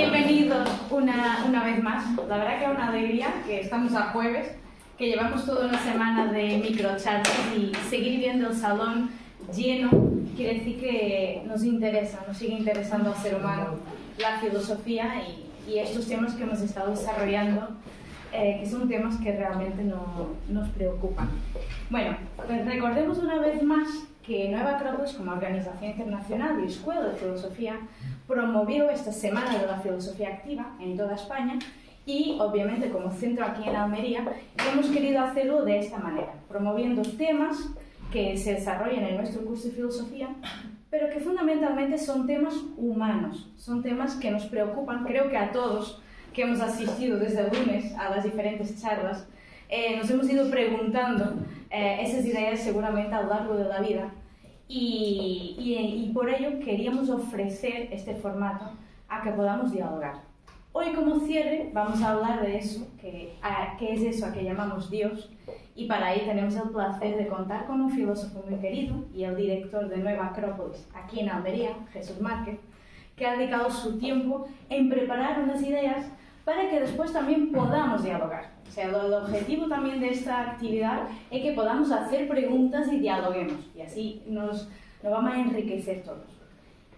Bienvenidos una vez más. La verdad que es una alegría que estamos a jueves, que llevamos toda una semana de microcharlas y seguir viendo el salón lleno quiere decir que nos interesa, nos sigue interesando al ser humano la filosofía y estos temas que hemos estado desarrollando, que son temas que realmente nos preocupan. Bueno, pues recordemos una vez más que Nueva Acrópolis, como organización internacional y escuela de filosofía, promovió esta Semana de la Filosofía Activa en toda España y, obviamente, como centro aquí en Almería, hemos querido hacerlo de esta manera, promoviendo temas que se desarrollan en nuestro curso de filosofía, pero que fundamentalmente son temas humanos, son temas que nos preocupan, creo que a todos que hemos asistido desde el lunes a las diferentes charlas, nos hemos ido preguntando esas ideas seguramente a lo largo de la vida y por ello queríamos ofrecer este formato a que podamos dialogar. Hoy como cierre vamos a hablar de eso, que es eso a que llamamos Dios, y para ello tenemos el placer de contar con un filósofo muy querido y el director de Nueva Acrópolis aquí en Almería, Jesús Márquez, que ha dedicado su tiempo en preparar unas ideas para que después también podamos dialogar. O sea, el objetivo también de esta actividad es que podamos hacer preguntas y dialoguemos, y así nos vamos a enriquecer todos.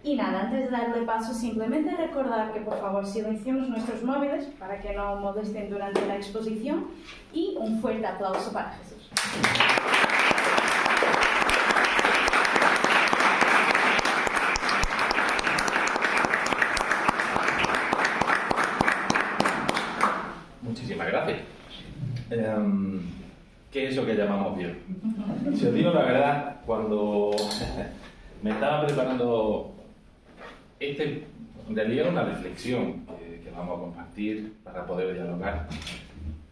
Y nada, antes de darle paso, simplemente recordar que por favor silenciemos nuestros móviles para que no molesten durante la exposición, y un fuerte aplauso para Jesús. Muchísimas gracias. ¿Qué es eso que llamamos Dios? Si os digo la verdad, cuando me estaba preparando en realidad una reflexión que vamos a compartir para poder dialogar,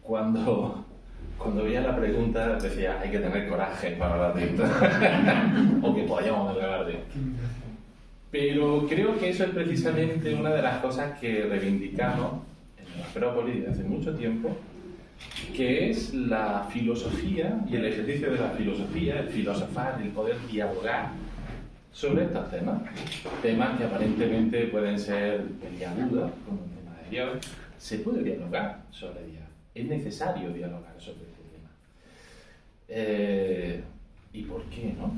cuando veía la pregunta decía, hay que tener coraje para hablar de esto, o que podíamos hablar de esto. Pero creo que eso es precisamente una de las cosas que reivindicamos en la Acrópolis desde hace mucho tiempo, que es la filosofía y el ejercicio de la filosofía, el filosofar, el poder dialogar sobre estos temas que aparentemente pueden ser peliagudos, como el tema de Dios. Se puede dialogar sobre Dios, es necesario dialogar sobre este tema. ¿Y por qué no?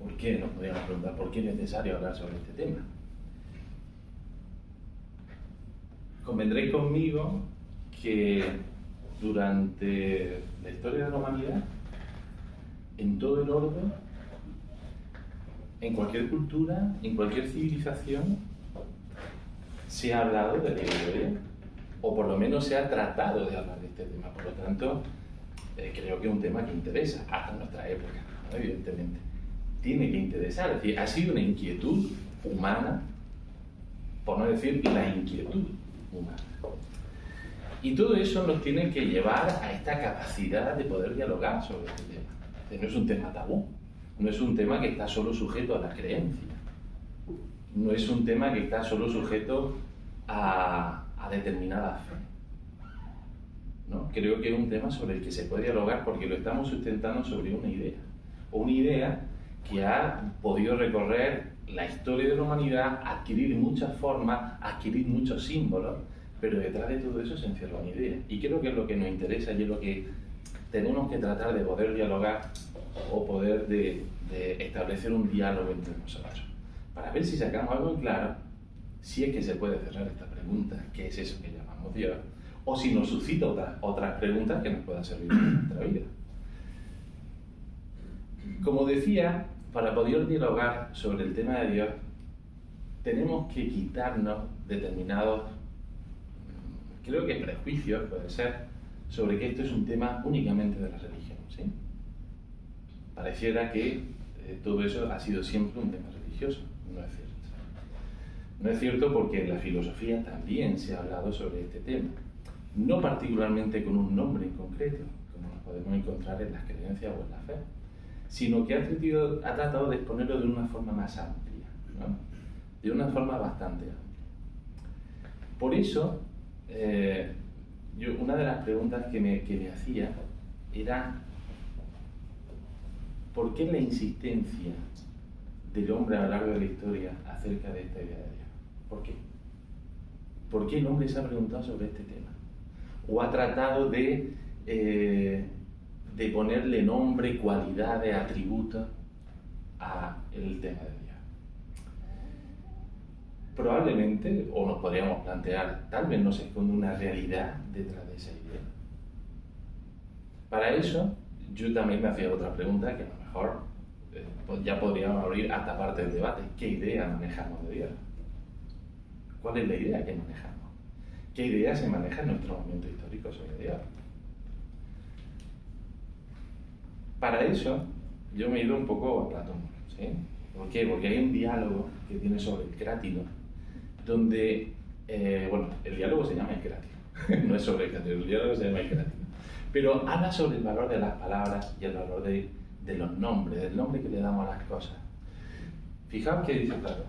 ¿Por qué? Nos podríamos preguntar, ¿por qué es necesario hablar sobre este tema? Convendréis conmigo que durante la historia de la humanidad, en todo el orden, en cualquier cultura, en cualquier civilización, se ha hablado de la idea, o por lo menos se ha tratado de hablar de este tema. Por lo tanto, creo que es un tema que interesa, hasta nuestra época, ¿no? Evidentemente. Tiene que interesar, es decir, ha sido una inquietud humana, por no decir la inquietud humana. Y todo eso nos tiene que llevar a esta capacidad de poder dialogar sobre este tema. No es un tema tabú, no es un tema que está solo sujeto a la creencia, no es un tema que está solo sujeto a determinada fe. ¿No? Creo que es un tema sobre el que se puede dialogar porque lo estamos sustentando sobre una idea que ha podido recorrer la historia de la humanidad, adquirir muchas formas, adquirir muchos símbolos, pero detrás de todo eso se encierra una idea. Y creo que es lo que nos interesa y es lo que tenemos que tratar de poder dialogar o poder de establecer un diálogo entre nosotros, para ver si sacamos algo en claro, si es que se puede cerrar esta pregunta, ¿qué es eso que llamamos Dios? O si nos suscita otras preguntas que nos puedan servir en nuestra vida. Como decía, para poder dialogar sobre el tema de Dios, tenemos que quitarnos determinados, creo que prejuicios, puede ser, sobre que esto es un tema únicamente de la religión, ¿sí? Pareciera que todo eso ha sido siempre un tema religioso. No es cierto. No es cierto porque en la filosofía también se ha hablado sobre este tema. No particularmente con un nombre en concreto, como nos podemos encontrar en las creencias o en la fe, sino que ha tratado de exponerlo de una forma más amplia, ¿no? De una forma bastante amplia. Por eso, una de las preguntas que me hacía era ¿por qué la insistencia del hombre a lo largo de la historia acerca de esta idea de Dios? ¿Por qué? ¿por qué el hombre se ha preguntado sobre este tema? ¿O ha tratado de ponerle nombre, cualidades, atributos al tema de Dios? Probablemente, o nos podríamos plantear, tal vez no se esconde una realidad detrás de esa idea. Para eso, yo también me hacía otra pregunta que a lo mejor pues ya podríamos abrir hasta parte del debate. ¿Qué idea manejamos de Dios? ¿Cuál es la idea que manejamos? ¿Qué idea se maneja en nuestro momento histórico sobre Dios? Para eso, yo me he ido un poco a Platón, ¿sí? ¿Por qué? Porque hay un diálogo que tiene sobre el crátilo, donde, el diálogo se llama el crátilo, no es sobre el crátilo, el diálogo se llama el crátilo, pero habla sobre el valor de las palabras y el valor de los nombres, del nombre que le damos a las cosas. Fijaos que dice Platón.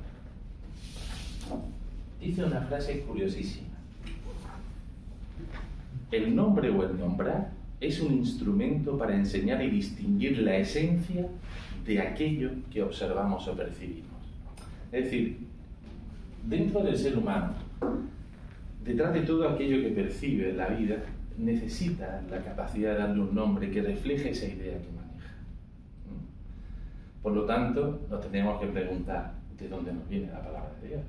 Dice una frase curiosísima. El nombre o el nombrar es un instrumento para enseñar y distinguir la esencia de aquello que observamos o percibimos. Es decir, dentro del ser humano, detrás de todo aquello que percibe la vida, necesita la capacidad de darle un nombre que refleje esa idea que maneja. Por lo tanto, nos tenemos que preguntar de dónde nos viene la palabra de Dios.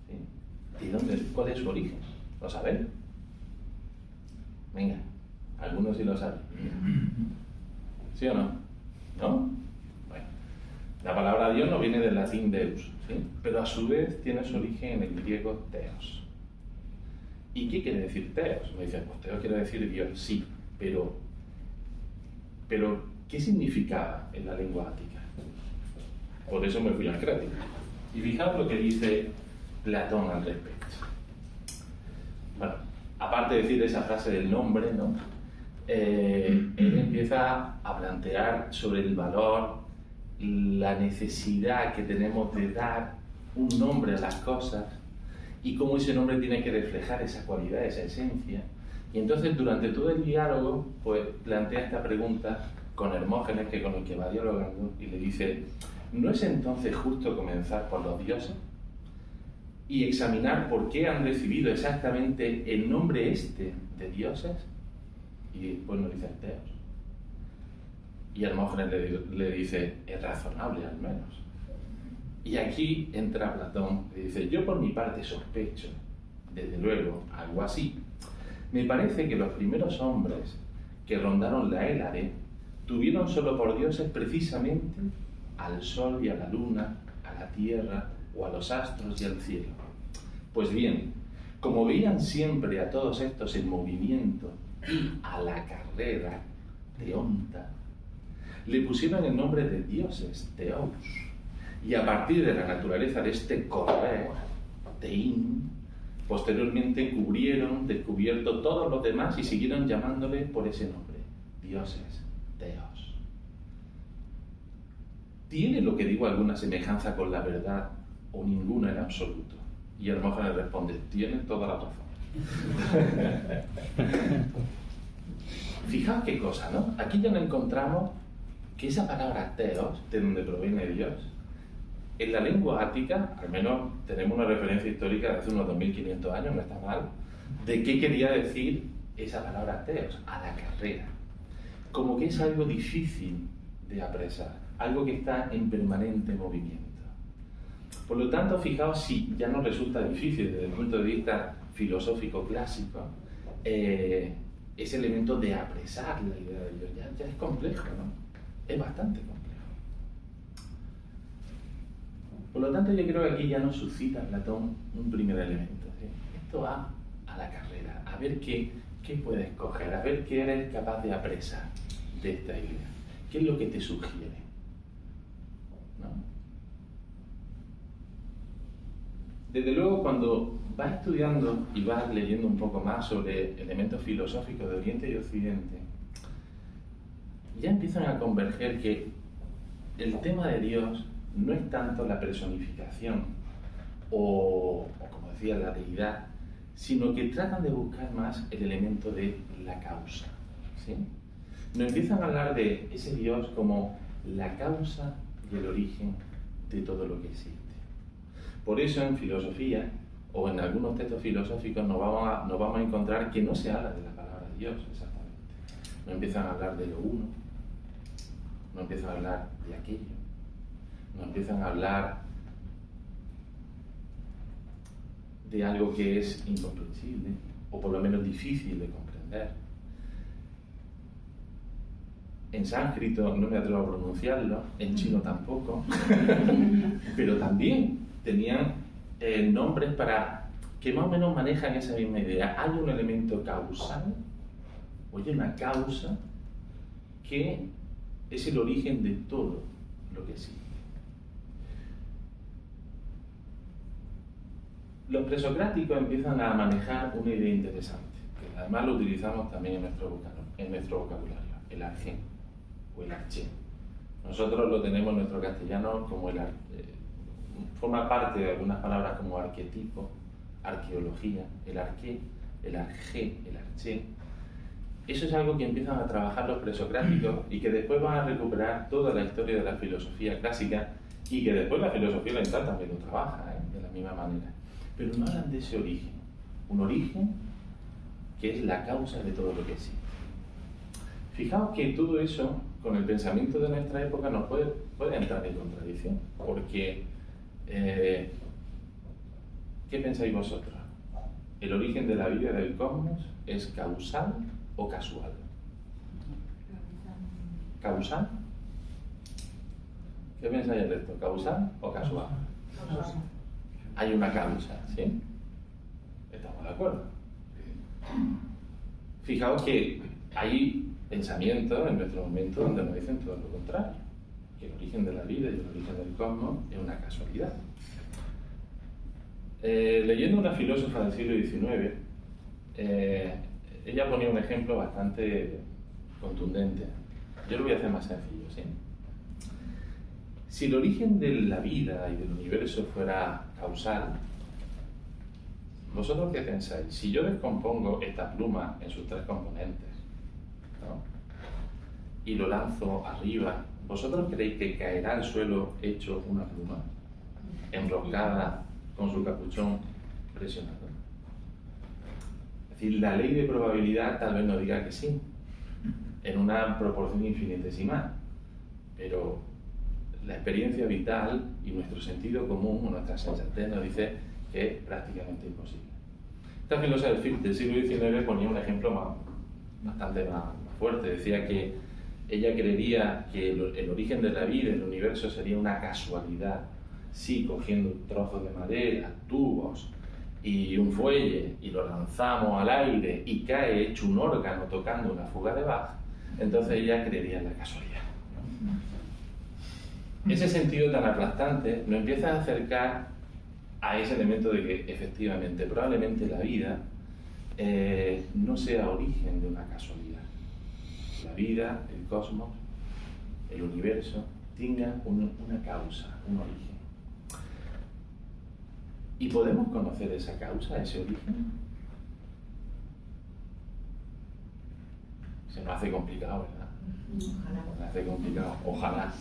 ¿Sí? ¿Cuál es su origen? ¿Lo sabéis? Venga, algunos sí lo saben. ¿Sí o no? ¿No? Bueno, la palabra Dios no viene del latín deus, ¿sí? Pero a su vez tiene su origen en el griego theos. ¿Y qué quiere decir theos? Me dicen, pues theos quiere decir Dios, sí, pero ¿qué significaba en la lengua ática? Por eso me fui al crátilo. Y fijaos lo que dice Platón al respecto. Bueno, aparte de decir esa frase del nombre, ¿no? Él empieza a plantear sobre el valor, la necesidad que tenemos de dar un nombre a las cosas y cómo ese nombre tiene que reflejar esa cualidad, esa esencia. Y entonces durante todo el diálogo pues plantea esta pregunta con Hermógenes, que con el que va dialogando, y le dice: ¿no es entonces justo comenzar por los dioses y examinar por qué han recibido exactamente el nombre de dioses? Y después nos dice Theos. Y Hermógenes le dice: es razonable al menos. Y aquí entra Platón y dice: yo por mi parte sospecho, desde luego, algo así. Me parece que los primeros hombres que rondaron la Hélade tuvieron solo por dioses precisamente al sol y a la luna, a la tierra o a los astros y al cielo. Pues bien, como veían siempre a todos estos en movimiento y a la carrera, teonta, le pusieron el nombre de dioses, teous, y a partir de la naturaleza de este correr, teín, posteriormente cubrieron, descubierto todos los demás y siguieron llamándole por ese nombre, dioses, teos. ¿Tiene lo que digo alguna semejanza con la verdad o ninguna en absoluto? Y Hermógenes responde: tienes toda la razón. Fijaos qué cosa, ¿no? Aquí ya no encontramos que esa palabra teos, de donde proviene Dios, en la lengua ática, al menos tenemos una referencia histórica de hace unos 2500 años, no está mal, de qué quería decir esa palabra teos, a la carrera. Como que es algo difícil de apresar, algo que está en permanente movimiento. Por lo tanto, fijaos si ya nos resulta difícil desde el punto de vista filosófico clásico ese elemento de apresar la idea de Dios. Ya es complejo, ¿no? Es bastante complejo. Por lo tanto, yo creo que aquí ya nos suscita Platón un primer elemento, ¿sí? Esto va a la carrera, a ver qué puedes coger, a ver qué eres capaz de apresar de esta idea. ¿Qué es lo que te sugiere? ¿No? Desde luego, cuando vas estudiando y vas leyendo un poco más sobre elementos filosóficos de Oriente y Occidente, ya empiezan a converger que el tema de Dios no es tanto la personificación o como decía, la deidad, sino que tratan de buscar más el elemento de la causa, ¿sí? Nos empiezan a hablar de ese Dios como la causa y el origen de todo lo que existe. Por eso en filosofía o en algunos textos filosóficos nos vamos a encontrar que no se habla de la palabra de Dios exactamente. No empiezan a hablar de lo uno, no empiezan a hablar de aquello, no empiezan a hablar de algo que es incomprensible, o por lo menos difícil de comprender. En sánscrito no me atrevo a pronunciarlo, en chino tampoco, pero también tenían nombres para que más o menos manejan esa misma idea. Hay un elemento causal, o hay una causa, que es el origen de todo lo que existe. Los presocráticos empiezan a manejar una idea interesante, que además lo utilizamos también en nuestro vocabulario, el arché o el arché. Nosotros lo tenemos en nuestro castellano como forma parte de algunas palabras como arquetipo, arqueología, el arqué, el arjé, el arché. Eso es algo que empiezan a trabajar los presocráticos y que después van a recuperar toda la historia de la filosofía clásica, y que después la filosofía oriental también lo trabaja de la misma manera. Pero no hablan de ese origen, un origen que es la causa de todo lo que existe. Fijaos que todo eso, con el pensamiento de nuestra época, nos puede entrar en contradicción, porque ¿qué pensáis vosotros? ¿El origen de la vida del cosmos es causal o casual? ¿Causal? ¿Qué pensáis del resto? ¿Causal o casual? Causal. Hay una causa, ¿sí? ¿Estamos de acuerdo? Fijaos que hay pensamientos en nuestro momento donde nos dicen todo lo contrario, que el origen de la vida y el origen del cosmos es una casualidad. Leyendo una filósofa del siglo XIX, ella ponía un ejemplo bastante contundente. Yo lo voy a hacer más sencillo, ¿sí? Si el origen de la vida y del universo fuera causal, ¿vosotros qué pensáis? Si yo descompongo esta pluma en sus tres componentes, ¿no?, y lo lanzo arriba, ¿vosotros creéis que caerá al suelo hecho una pluma, enroscada con su capuchón presionado? Es decir, la ley de probabilidad tal vez nos diga que sí, en una proporción infinitesimal, pero la experiencia vital y nuestro sentido común o nuestra sensatez nos dice que es prácticamente imposible. Esta filósofa del siglo XIX ponía un ejemplo bastante más fuerte. Decía que ella creería que el origen de la vida, el universo, sería una casualidad si cogiendo trozos de madera, tubos y un fuelle y lo lanzamos al aire y cae hecho un órgano tocando una fuga de Bach, entonces ella creería en la casualidad. Ese sentido tan aplastante nos empieza a acercar a ese elemento de que efectivamente, probablemente la vida no sea origen de una casualidad. La vida, el cosmos, el universo, tenga una causa, un origen. ¿Y podemos conocer esa causa, ese origen? Se nos hace complicado, ¿verdad? Ojalá. Se nos hace complicado, ojalá.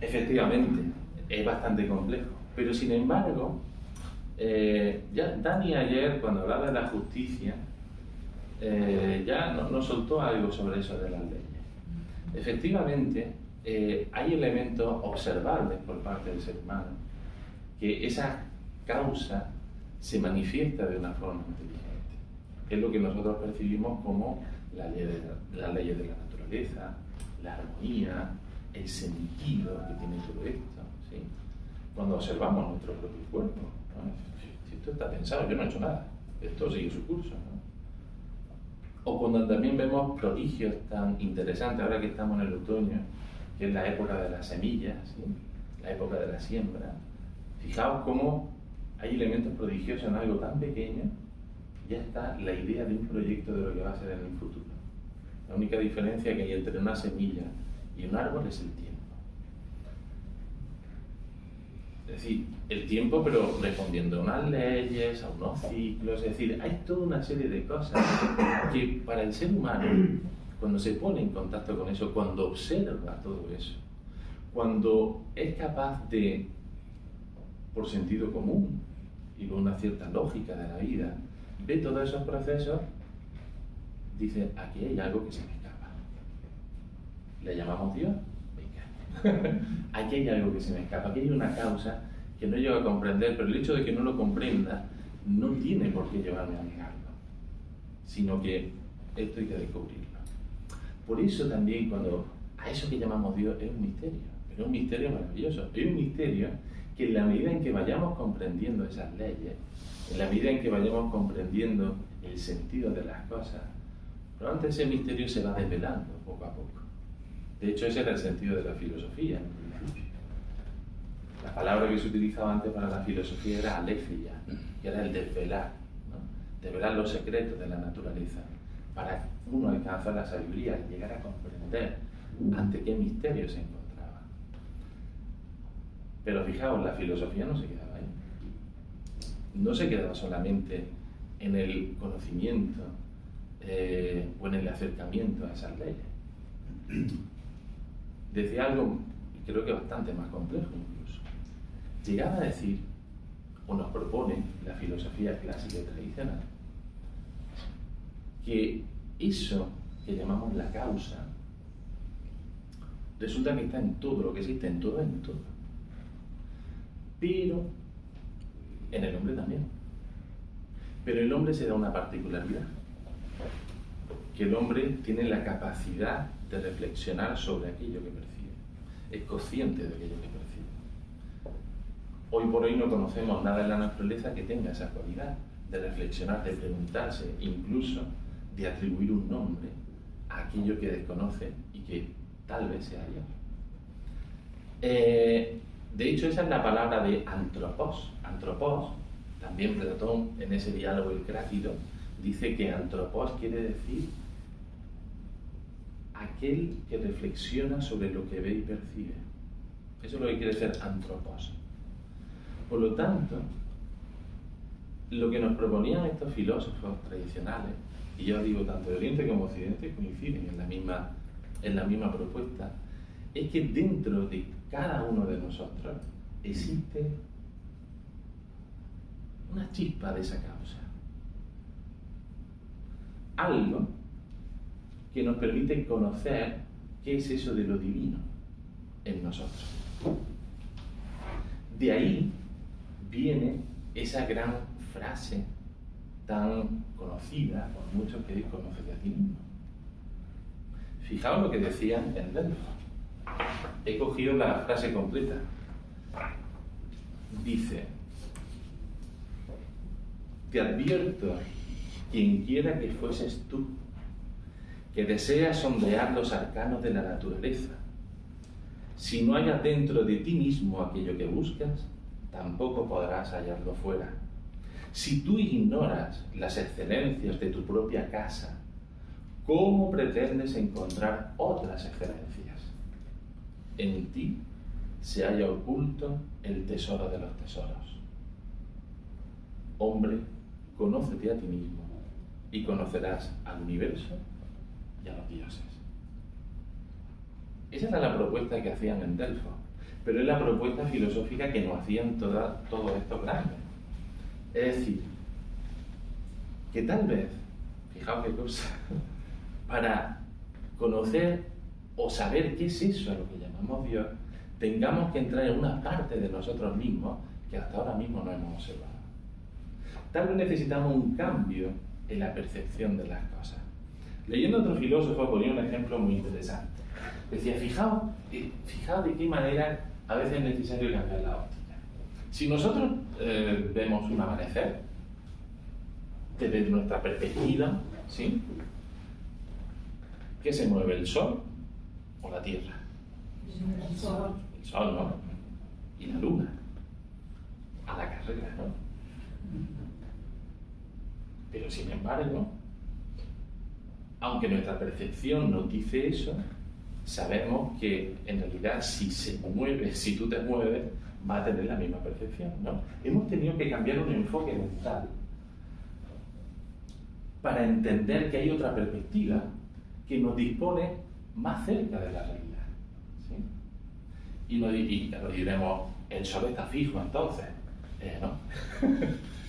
Efectivamente, es bastante complejo, pero sin embargo, ya Dani ayer, cuando hablaba de la justicia, ya nos soltó algo sobre eso de las leyes. Efectivamente, hay elementos observables por parte del ser humano, que esa causa se manifiesta de una forma inteligente. Es lo que nosotros percibimos como las leyes de la naturaleza, la armonía, el sentido que tiene todo esto, ¿sí? Cuando observamos nuestro propio cuerpo, ¿no? Si esto está pensado, yo no he hecho nada, esto sigue su curso, ¿no? O cuando también vemos prodigios tan interesantes, ahora que estamos en el otoño, que es la época de las semillas, ¿sí?, la época de la siembra. Fijaos cómo hay elementos prodigiosos en algo tan pequeño, ya está la idea de un proyecto de lo que va a ser en el futuro. La única diferencia que hay entre una semilla y un árbol es el tiempo. Es decir, el tiempo, pero respondiendo a unas leyes, a unos ciclos. Es decir, hay toda una serie de cosas que para el ser humano, cuando se pone en contacto con eso, cuando observa todo eso, cuando es capaz de, por sentido común, y ve una cierta lógica de la vida, ve todos esos procesos, dice, aquí hay algo que se me escapa. ¿Le llamamos Dios? Venga. Aquí hay algo que se me escapa, aquí hay una causa que no llego a comprender, pero el hecho de que no lo comprenda no tiene por qué llevarme a negarlo, sino que esto hay que descubrirlo. Por eso también cuando a eso que llamamos Dios es un misterio, pero es un misterio maravilloso, es un misterio que en la medida en que vayamos comprendiendo esas leyes, en la medida en que vayamos comprendiendo el sentido de las cosas, probablemente ese misterio se va desvelando poco a poco. De hecho, ese era el sentido de la filosofía en principio. La palabra que se utilizaba antes para la filosofía era aletheia, que era el desvelar, ¿no? Desvelar los secretos de la naturaleza, para uno alcanzar la sabiduría y llegar a comprender ante qué misterio se encontraba. Pero fijaos, la filosofía no se quedaba ahí. No se quedaba solamente en el conocimiento o en el acercamiento a esas leyes. Decía algo, creo que bastante más complejo incluso. Llegaba a decir, o nos propone la filosofía clásica y tradicional, que eso que llamamos la causa resulta que está en todo, lo que existe en todo, pero en el hombre también. Pero el hombre se da una particularidad, que el hombre tiene la capacidad de reflexionar sobre aquello que percibe, es consciente de aquello que percibe. Hoy por hoy no conocemos nada en la naturaleza que tenga esa cualidad de reflexionar, de preguntarse, incluso de atribuir un nombre a aquello que desconoce y que tal vez sea Dios. De hecho, esa es la palabra de antropos. Antropos, también Platón en ese diálogo el Crátido, dice que antropos quiere decir aquel que reflexiona sobre lo que ve y percibe. Eso es lo que quiere decir antropos. Por lo tanto, lo que nos proponían estos filósofos tradicionales, y yo digo tanto de Oriente como Occidente coinciden en la misma propuesta, es que dentro de cada uno de nosotros existe una chispa de esa causa. Algo que nos permite conocer qué es eso de lo divino en nosotros. De ahí viene esa gran frase tan conocida por muchos que conocen a ti mismo. Fijaos lo que decían en Delfos. He cogido la frase completa. Dice: te advierto, quien quiera que fueses tú, que deseas sondear los arcanos de la naturaleza. Si no hayas dentro de ti mismo aquello que buscas, tampoco podrás hallarlo fuera. Si tú ignoras las excelencias de tu propia casa, ¿cómo pretendes encontrar otras excelencias? En ti se halla oculto el tesoro de los tesoros. Hombre, conócete a ti mismo y conocerás al universo y a los dioses. Esa era la propuesta que hacían en Delfos, pero es la propuesta filosófica que nos hacían todos estos grandes. Es decir, que tal vez, fijaos qué cosa, para conocer o saber qué es eso a lo que llamamos Dios, tengamos que entrar en una parte de nosotros mismos que hasta ahora mismo no hemos observado. Tal vez necesitamos un cambio en la percepción de las cosas. Leyendo a otro filósofo ponía un ejemplo muy interesante. Decía, fijaos de qué manera a veces es necesario cambiar la óptica. Si nosotros vemos un amanecer, desde nuestra perspectiva, ¿sí? ¿Qué se mueve, el sol o la tierra? El sol. El sol, ¿no? Y la luna. A la carrera, ¿no? Pero sin embargo, aunque nuestra percepción nos dice eso, sabemos que en realidad si tú te mueves, va a tener la misma percepción, ¿no? Hemos tenido que cambiar un enfoque mental para entender que hay otra perspectiva que nos dispone más cerca de la realidad, ¿sí? Y claro, diremos, el sol está fijo entonces, ¿No?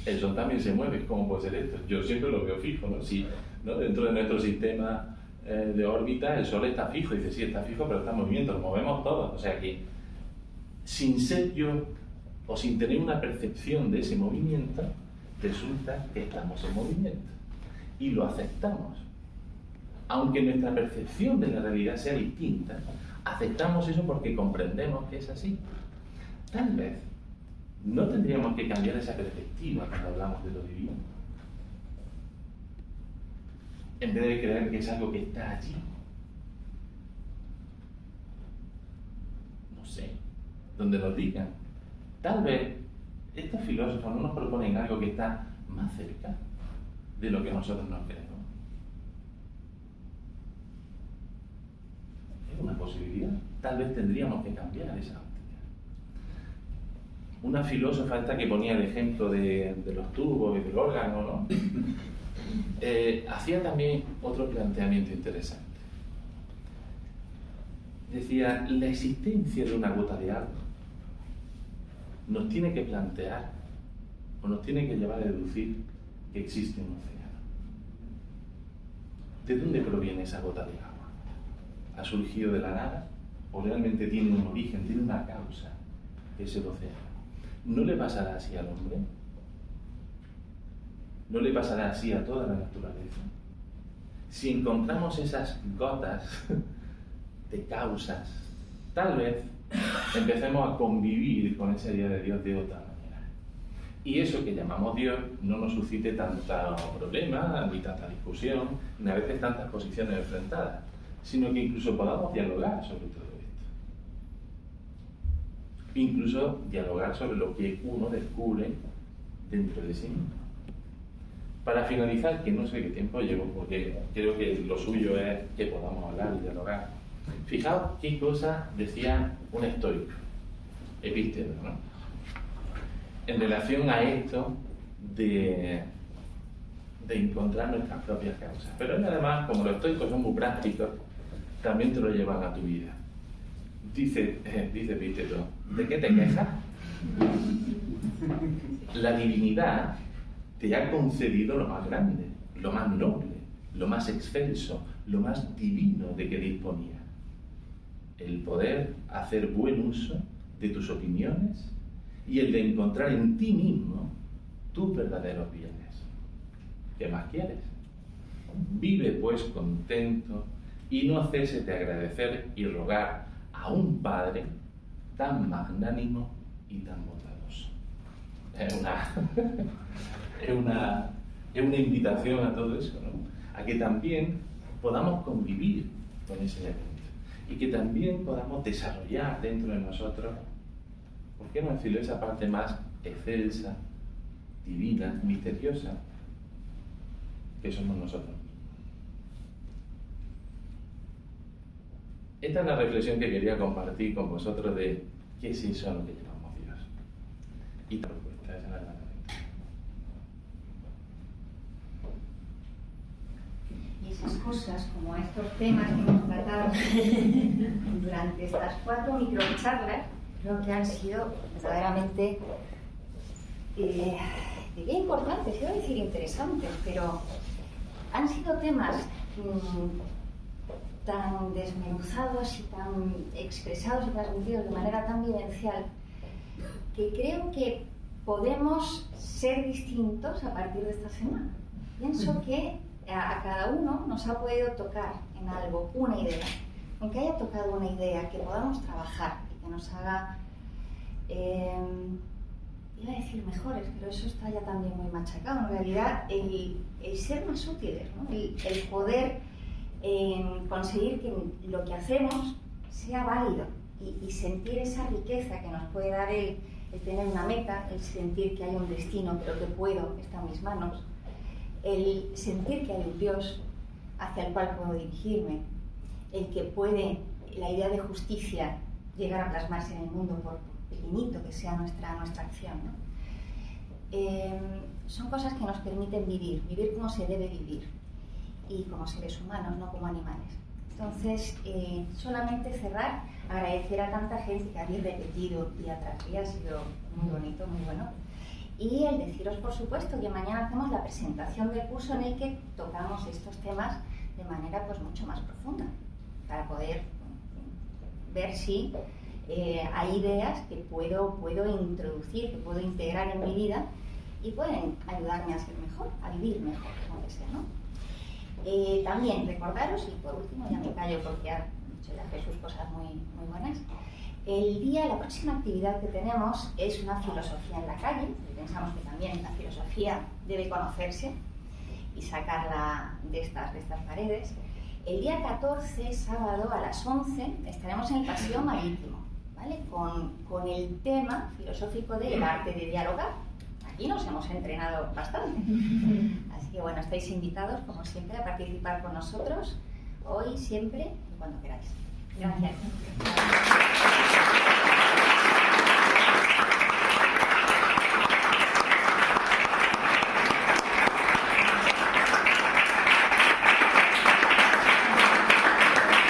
El Sol también se mueve. ¿Cómo puede ser esto? Yo siempre lo veo fijo, ¿no? Si, ¿no? Dentro de nuestro sistema de órbita, el Sol está fijo. Dice, sí, está fijo, pero está en movimiento, lo movemos todos. O sea que, sin ser yo, o sin tener una percepción de ese movimiento, resulta que estamos en movimiento. Y lo aceptamos. Aunque nuestra percepción de la realidad sea distinta, aceptamos eso porque comprendemos que es así. Tal vez no tendríamos que cambiar esa perspectiva cuando hablamos de lo divino. En vez de creer que es algo que está allí. No sé, donde nos digan. Tal vez estos filósofos no nos proponen algo que está más cerca de lo que nosotros nos creemos. Es una posibilidad. Tal vez tendríamos que cambiar esa óptica. Una filósofa esta que ponía el ejemplo de los tubos y del órgano, ¿no? Hacía también otro planteamiento interesante. Decía, la existencia de una gota de agua nos tiene que plantear o nos tiene que llevar a deducir que existe un océano. ¿De dónde proviene esa gota de agua? ¿Ha surgido de la nada? ¿O realmente tiene un origen, tiene una causa? Es el océano. ¿No le pasará así al hombre? ¿No le pasará así a toda la naturaleza? Si encontramos esas gotas de causas, tal vez empecemos a convivir con esa idea de Dios de otra manera. Y eso que llamamos Dios no nos suscite tanta problema, ni tanta discusión, ni a veces tantas posiciones enfrentadas, sino que incluso podamos dialogar sobre todo esto. Incluso dialogar sobre lo que uno descubre dentro de sí mismo. Para finalizar, que no sé qué tiempo llevo, porque creo que lo suyo es que podamos hablar y dialogar. Fijaos qué cosa decía un estoico, Epicteto, ¿no? En relación a esto de encontrar nuestras propias causas. Pero él además, como los estoicos son muy prácticos, también te lo llevan a tu vida. Dice Epicteto, ¿de qué te quejas? La divinidad te ha concedido lo más grande, lo más noble, lo más excelso, lo más divino de que disponía. El poder hacer buen uso de tus opiniones y el de encontrar en ti mismo tus verdaderos bienes. ¿Qué más quieres? Vive pues contento y no ceses de agradecer y rogar a un Padre tan magnánimo y tan bondadoso. Es una invitación a todo eso, ¿no? A que también podamos convivir con ese elemento y que también podamos desarrollar dentro de nosotros, ¿por qué no decirlo?, esa parte más excelsa, divina, misteriosa que somos nosotros. Esta es la reflexión que quería compartir con vosotros de qué es eso a lo que llamamos Dios. Y la respuesta es la verdad. Y esas cosas, como estos temas que hemos tratado durante estas 4 microcharlas, creo que han sido verdaderamente diría importantes, iba a decir interesantes, pero han sido temas tan desmenuzados y tan expresados y transmitidos de manera tan vivencial que creo que podemos ser distintos a partir de esta semana. Pienso que a cada uno nos ha podido tocar en algo una idea, aunque haya tocado una idea que podamos trabajar y que nos haga, iba a decir mejores, pero eso está ya también muy machacado. En realidad, el ser más útiles, ¿no? el poder conseguir que lo que hacemos sea válido y sentir esa riqueza que nos puede dar el tener una meta, el sentir que hay un destino, pero que puedo, está en mis manos, el sentir que hay un Dios hacia el cual puedo dirigirme, el que puede la idea de justicia llegar a plasmarse en el mundo por pequeñito que sea nuestra acción, ¿no? Son cosas que nos permiten vivir como se debe vivir y como seres humanos, no como animales. Entonces, solamente cerrar, agradecer a tanta gente que habéis repetido día tras día, ha sido muy bonito, muy bueno. Y el deciros, por supuesto, que mañana hacemos la presentación del curso en el que tocamos estos temas de manera pues mucho más profunda, para poder ver si hay ideas que puedo introducir, que puedo integrar en mi vida y pueden ayudarme a ser mejor, a vivir mejor, como que sea, ¿no? También recordaros, y por último ya me callo porque ha dicho ya Jesús cosas muy buenas. La próxima actividad que tenemos es una filosofía en la calle. Pensamos que también la filosofía debe conocerse y sacarla de estas paredes. El día 14, sábado, a las 11, estaremos en el Paseo Marítimo, ¿vale? Con el tema filosófico del arte de dialogar. Aquí nos hemos entrenado bastante. Así que bueno, estáis invitados, como siempre, a participar con nosotros, hoy, siempre y cuando queráis. Gracias.